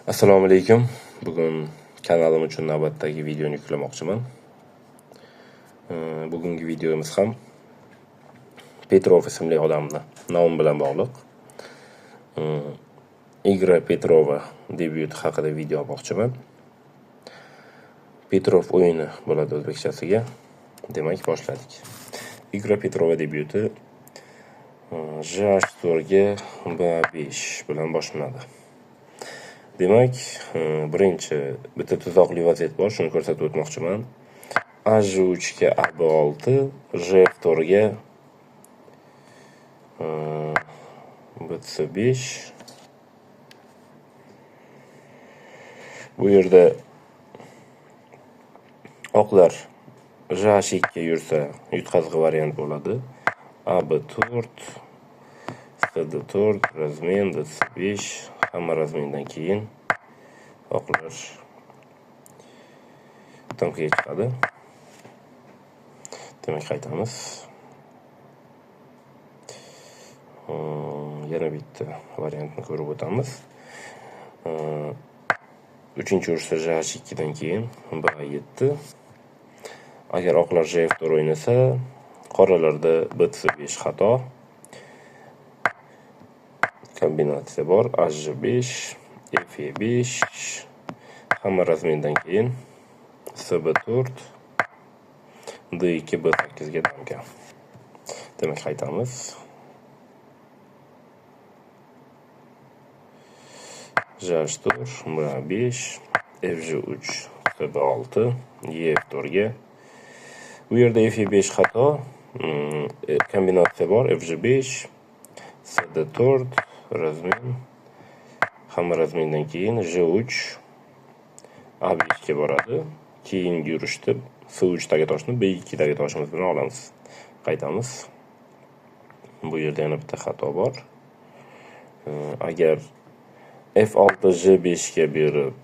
Assalomu alaykum. Bugun kanalim uchun navbatdagi videoni yuklamoqchiman. Bugungi videomiz ham Petrov ismli odamni nomi bilan bog'liq. Igra Petrova debyuti haqida video olmoqchiman. Petrov o'yini bo'ladi o'zbekchasiga. Demak, boshladik. Igra Petrova debyuti J-Storga B5 bilan boshlanadi. Demak, birinchi bitta tuzoqli vaziyat bor, shuni ko'rsatib o'tmoqchiman. H3 ga AB6, J2 ga BC5. Bu yerda oqlar J2 ga yursa, yutqazg'i variant bo'ladi. AB4, CD4, razmen, DC5, hamma razmendan keyin oqlar tamkiga chiqadi. Demak, qaytamiz. Yana bitta variantni ko'rib o'tamiz. Uchinchi urushda J2 dan keyin B7. Agar oqlar J4 o'ynasa, qoralarda BC5 xato. Kombinatsiya bor. H5, F5, hamma razmendan keyin CB4, D2, B8 ga damga. Demak, qaytamiz. J4, B5, F3, CB6, E4 ga. Bu yerda F5 xato. Kombinatsiya bor. F5, CD4, razmen, hamma razmendan keyin J3, A5 ga boradi. Keyingi yurishda C3 dagi toshni B2 dagi toshimiz bilan olamiz. Qaytamiz. Bu yerda yana bitta xato bor. Agar F6 J5 ga berib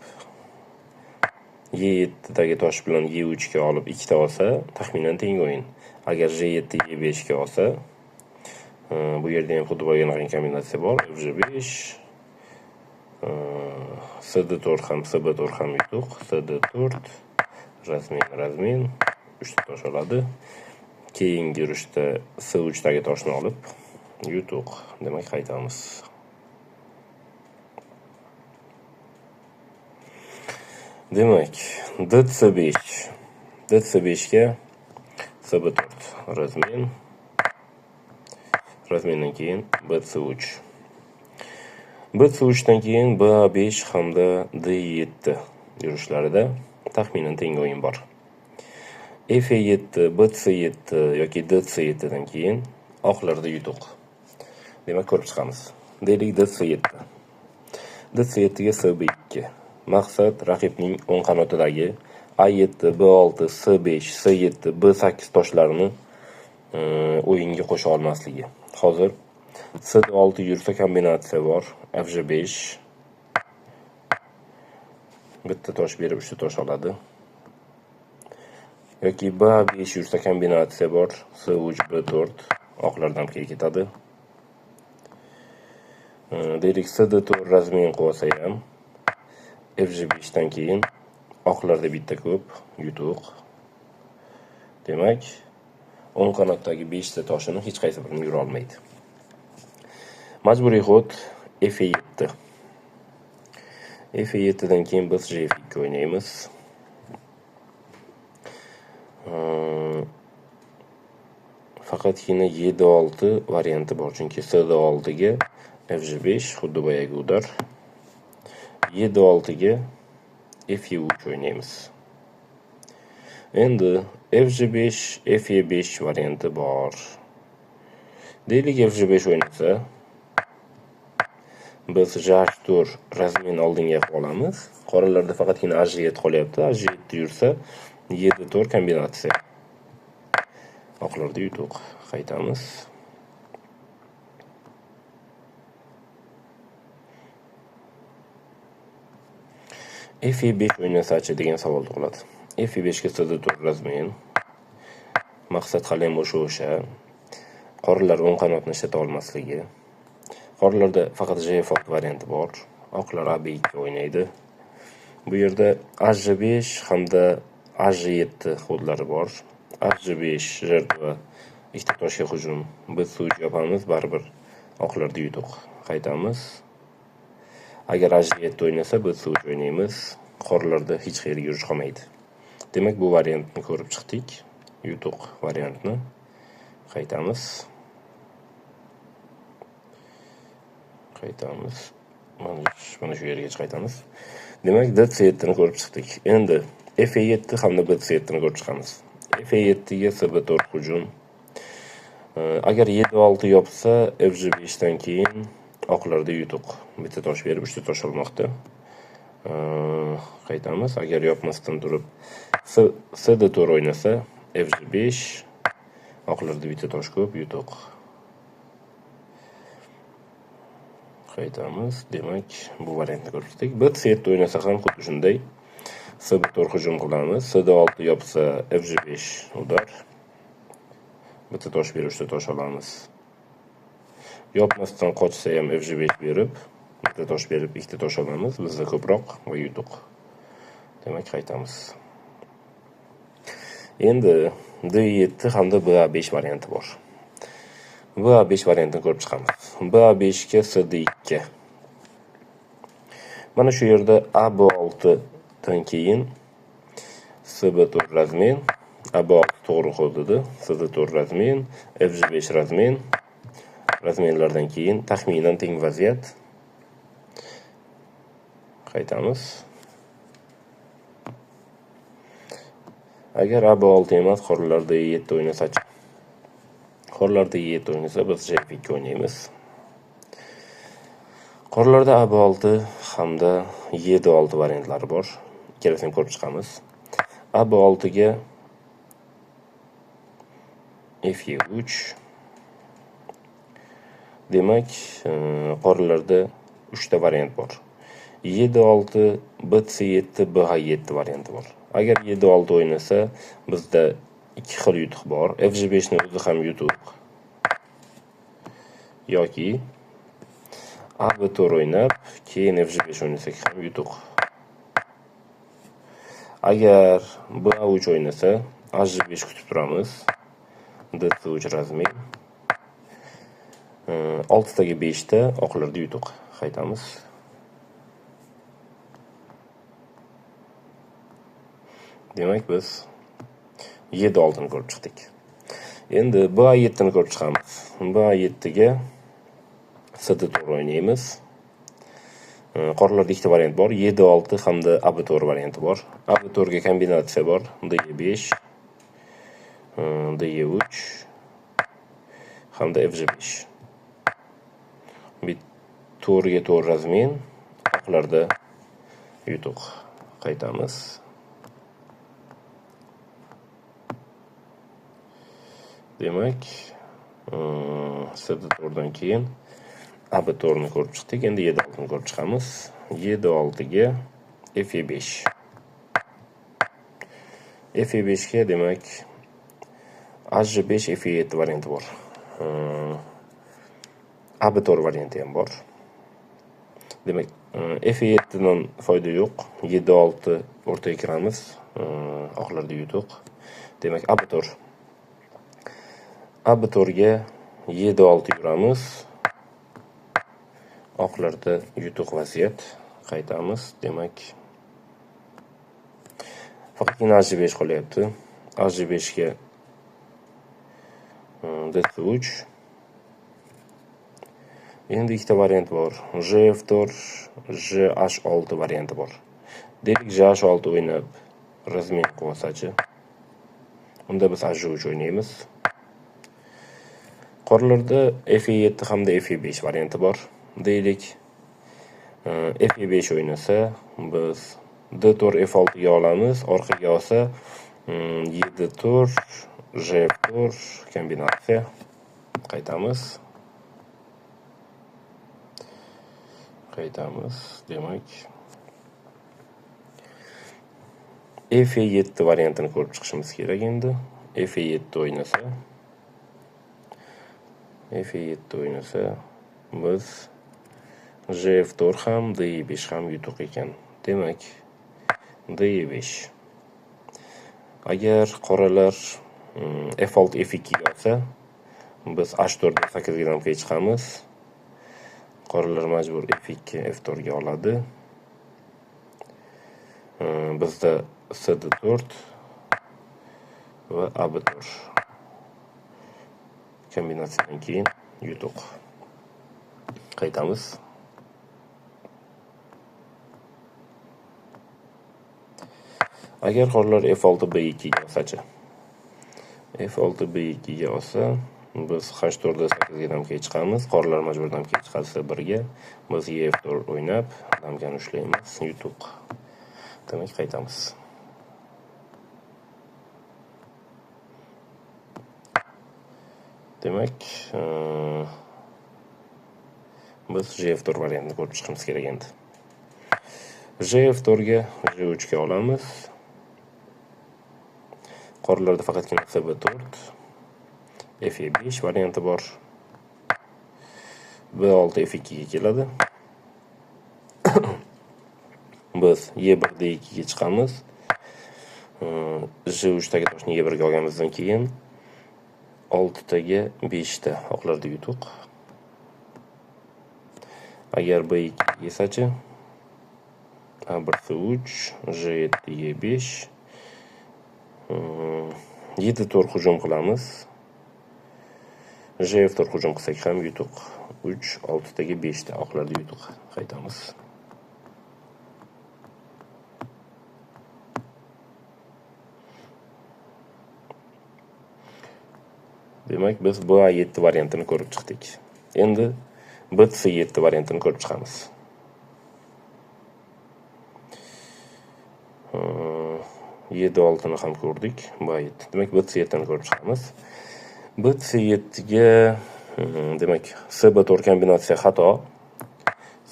E7 dagi tosh bilan E3 ga olib ikkita olsa, taxminan teng o'yin. Agar J7 E5 ga olsa, bu yerda ham xuddi bo'lgan kombinatsiya bor. F5, CD4 ham, CB4 ham yutuq. CD4, razmen, 3 ta tosh oladi. Keyingi yurishda C3 dagi toshni olib yutuq. Demak, qaytamiz. Demak, DC5 ga CB4, razmendan keyin BC3. BC3dan keyin B5 hamda D7 yurishlarida taxminan teng o'yin bor. F7, BC7 yoki DC7 dan keyin oqlarda yutuq. Demak, ko'rib chiqamiz. Deylik DC7. DC7 ga CB2. Maqsad raqibning o'ng qanotidagi A7, B6, C5, C7, B8 toshlarini o'yinga qo'sha olmasligi. Hozir CD6 yursa kombinatsiya bor. F5, bitta tosh berib 3 ta tosh oladi. Yoki B5 yursa kombinatsiya bor. C3, B4, oqlar damkiga ketadi. Deylik CD4 razmen qo'ysa ham F5 dan keyin oqlarda bitta ko'p, yutuq. Demak, o'ng qanotdagi 5 ta toshini hech qaysi birini yura olmaydi. Majburiy xod F7. F7 dan keyin biz J2 o'ynaymiz. Faqatgina E6 varianti bor, chunki CD6 ga F5 xuddi boyagi udar. E6 ga F3 o'ynaymiz. Endi F5, F5 varianti bor. Deylik F5 o'ynasa, biz J4 razmen oldinga olamiz. Qoralarda faqatgina H7 qolyapti. H7 yursa, E4 kombinatsiya. Oqlarda yutuq. Qaytamiz. F5 o'ynasa-chi degan savol tug'iladi. F5 ga CD4 razmen. Maqsad hali ham o'sha. Qoralar o'ng qanotni ishlata olmasligi. Qoralarda faqat J4 varianti bor. Oqlar AB2 o'ynaydi. Bu yerda H5 hamda H7 xodlari bor. H5 жертва ikkita toshga hujum. Biz suv yapamiz, baribir oqlarda yutuq. Qaytamiz. Agar H7 o'ynasa, biz suv o'ynaymiz. Qorlarda hech qayerga yurish qolmaydi. Demak, bu variantni ko'rib chiqdik. Yutuq variantni. Qaytamiz. Mana shu yergacha qaytamiz. Demak, D7 ni ko'rib chiqdik. Endi F7 hamda B7 ni ko'rib chiqamiz. F7 ga SB4 hujum. Agar 7-6 yopsa, Fg5 dan keyin oqlarda yutuq. Bitta tosh berib, 3ta tosh olmoqda. Qaytamiz. Agar yopmasdan turib CD4 o'ynasa, Fg5 oqlarda bitta tosh ko'p, yutuq. Qaytamiz. Demak, bu variantni ko'rdik. B7 o'ynasa ham xuddi shunday. SB4 hujum qilamiz. CD6 yopsa, Fg5 udar. Bitta tosh berib, 3ta tosh olamiz. Yopmasdan qochsa ham Fg5 berib, bitta tosh berib, ikkita tosh olamiz. Bizda ko'proq va yutuq. Demak, qaytamiz. Endi D7 hamda BA5 varianti bor. BA5 variantini ko'rib chiqamiz. BA5 ga CD2. Mana shu yerda AB6 dan keyin SB4 razmen, AB6 to'g'ri qo'yildi, CD4 razmen, Fg5 razmen. Razmenlardan keyin taxminan teng vaziyat. Qaytamiz. Agar AB6 emas, qorlarda E7 o'ynasa-chi. Qorlarda E7 o'ynasa, biz J2 o'ynaymiz. Qorlarda AB6 hamda E6 variantlari bor. Ikkalasini ko'rib chiqamiz. AB6 ga F3. Demak, qorlarda 3 ta variant bor. 7-6, B7, BH7 varianti bor. Agar 7-6 o'ynasa, bizda ikki xil yutuq bor. Fg5 ni o'zi ham yutuq. Yoki AB4 o'ynab, keyin Fg5 o'ynasak ham yutuq. Agar BA3 o'ynasa, H5 kutib turamiz. D3 razmen. 6 taga 5 ta oqlarda yutuq. Qaytamiz. Demak, biz 7-6 ni ko'rib chiqdik. Endi BA7 ni ko'rib chiqamiz. BA7 ga CD4 o'ynaymiz. Qorlarda ikkita variant bor. 7-6 hamda AB4 varianti bor. AB4 ga kombinatsiya bor. D5, D3 hamda Fg5. Bir to'rga to'g'ri razmen, oqlarda yutuq. Qaytamiz. Demak, CD4dan keyin AB4 ni ko'rib chiqdik. Endi 7-6 ni ko'rib chiqamiz. 7-6 ga F5. F5 ga demak H5 F7 varianti bor. AB4 varianti ham bor. Demak, F7 dan foyda yo'q. 7-6 o'rtaga kiramiz. Oqlarda yutuq. Demak, AB4. AB4 ga 7-6 yuramiz. Oqlarda yutuq vaziyat. Qaytamiz. Demak, faqatgina H5 qolyapti. H5 ga D3. Endi ikkita variant bor. J4, JH6 varianti bor. Deylik, JH6 o'ynab razmen qilsa-chi. Unda biz H3 o'ynaymiz. Qorlarda F7 hamda F5 varianti bor. Deylik, F5 o'ynasa, biz D4 F6 ga olamiz, orqaga olsa 7-4, J4 kombinatsiya. Qaytamiz. Demak, F7 variantini ko'rib chiqishimiz kerak endi. F7 o'ynasa, biz G4 ham, D5 ham yutuq ekan. Demak, D5. Agar qoralar F6 F2 ga olsa, biz H4 8 damga chiqamiz. Qoralar majbur F2 F4 ga oladi. Bizda CD4 va AB4 kombinatsiyadan keyin yutuq. Qaytamiz. Agar qoralar F6 B2 ga olsa-chi. F6 B2 ga olsa, biz H4 8 damga chiqamiz. Qoralar majbur damga chiqarsa 1 ga, biz E4 o'ynab, damgani ushlaymiz, yutuq. Demak, qaytamiz. Demak, biz G4 variantini ko'rib chiqimiz kerak endi. G4 ga G3 ga olamiz. Qoralarda faqatgina CB4, F5 varianti bor. B6 F2 ga keladi. Biz E1 D2 ga chiqamiz. G3 dagi toshni E1 ga olganimizdan keyin 6 taga 5 ta oqlarda yutuq. Agar B2 esa-chi, A1 C3, G7 E5, 7 to'r hujum qilamiz. G4 hujum qilsak ham yutuq. 3, 6 taga 5 ta oqlarda yutuq. Qaytamiz. Demak, biz B7 variantini ko'rib chiqdik. Endi B7 variantini ko'rib chiqamiz. E6 ni ham ko'rdik. B7. Demak, B7 ni ko'rib chiqamiz. B7 ga demak, CB4 kombinatsiya xato.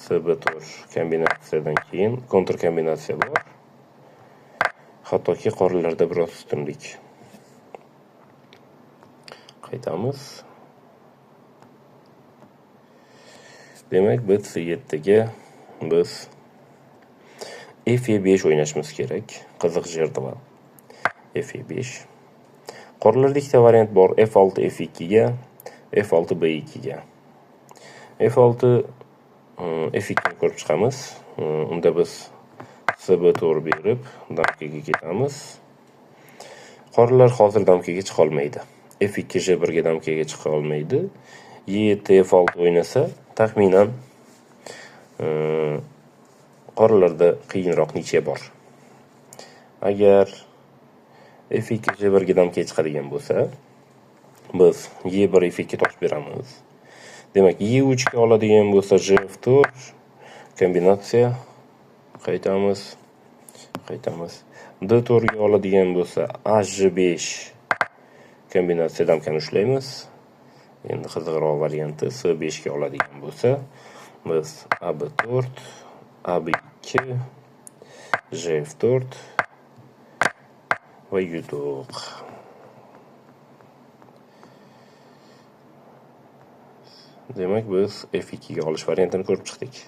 CB4 kombinatsiyadan keyin kontr kombinatsiya bor. Hattoki qoralarda biroz ustunlik. Qaytamiz. Demak, B7 ga biz F5 o'ynashimiz kerak. Qiziq G2. F5. Qoralarda ikkita variant bor. F6 F2 ga, F6 B2 ga. F6 F2 ni ko'rib chiqamiz. Unda biz CB4 berib, damkaga ketamiz. Qoralar hozir damkaga chiqa olmaydi. F2 G1 ga damkaga chiqa olmaydi. E7 F6 o'ynasa, taxminan qoralarda qiyinroq niche bor. Agar F2 G1 ga damkaga chiqadigan bo'lsa, biz E1 F2 tosh beramiz. Demak, E3 ga oladigan bo'lsa G4 kombinatsiya. Qaytamiz. D4 ga oladigan bo'lsa H5 kombinatsiya damkani ushlaymiz. Endi qiziqroq varianti C5 ga oladigan bo'lsa, biz AB4, AB2, G4 va yutuq. Demak, biz F2 ga olish variantini ko'rib chiqdik.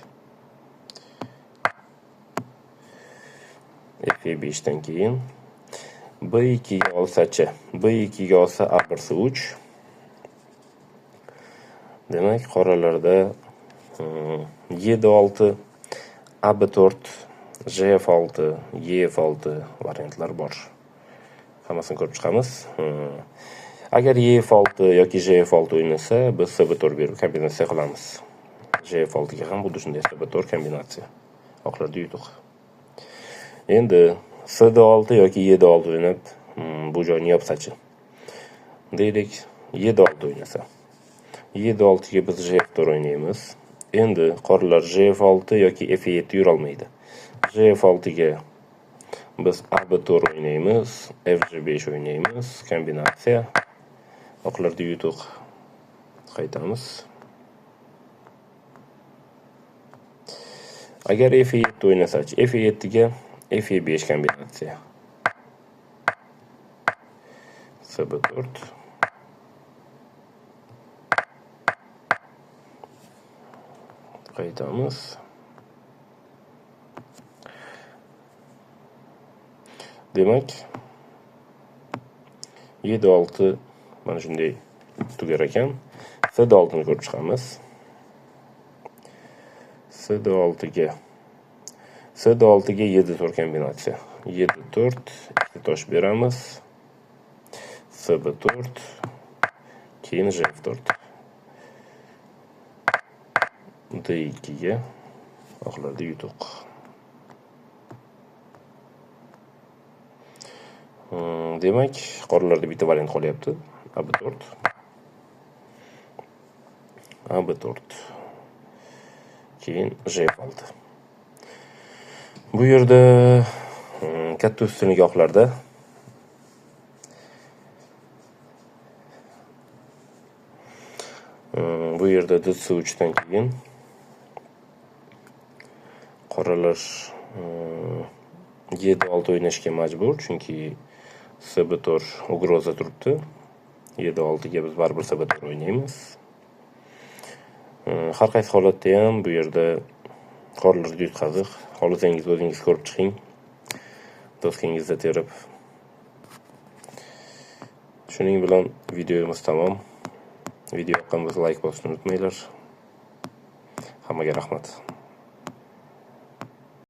F5 dan keyin B2 ga olsa-chi, B2 ga olsa A1 C3. Demak, qoralarda E6, AB4, G6, E6 variantlar bor. Hammasini ko'rib chiqamiz. Agar E6 yoki G6 o'ynasa, biz CB4 berib kombinatsiya qilamiz. G6 ga ham xuddi shunday CB4 kombinatsiya. Oqlarda yutuq. Endi CD6 yoki E6 o'ynab, bu joyni yopsa-chi. Deylik, E6 o'ynasa. E6 ga biz G4 o'ynaymiz. Endi qoralar G6 yoki F7 yura olmaydi. G6 ga biz AB4 o'ynaymiz, FG5 o'ynaymiz, kombinatsiya. Oqlarda yutuq. Qaytamiz. Agar F7 o'ynasa-chi, F7 ga F5 kombinatsiya. CB4. qaytamiz. Demak, 7-6 mana shunday tugar ekan. SD6 ni ko'rib chiqamiz. SD6 ga 7-4 kombinatsiya. 7-4 ikkita tosh beramiz. SB4 keyin J4. D2 ga oqlarda yutuq. Demak, qoralarda bitta variant qolyapti. AB4. AB4. Keyin J6. Bu yerda katta ustunlik oqlarda bu yerda D3 dan keyin qoralar 7-6 o'ynashga majbur, chunki SB4 ugroza turibdi. 7-6 ga biz baribir SB4 o'ynaymiz. Har qaysi holatda ham bu yerda qoralarga yutqaziq. Xohlasangiz o'zingiz ko'rib chiqing. Doskangizda terib. Shuning bilan videomiz tamom. Video yoqqan bo'lsa like bosishni unutmanglar. Hammaga rahmat.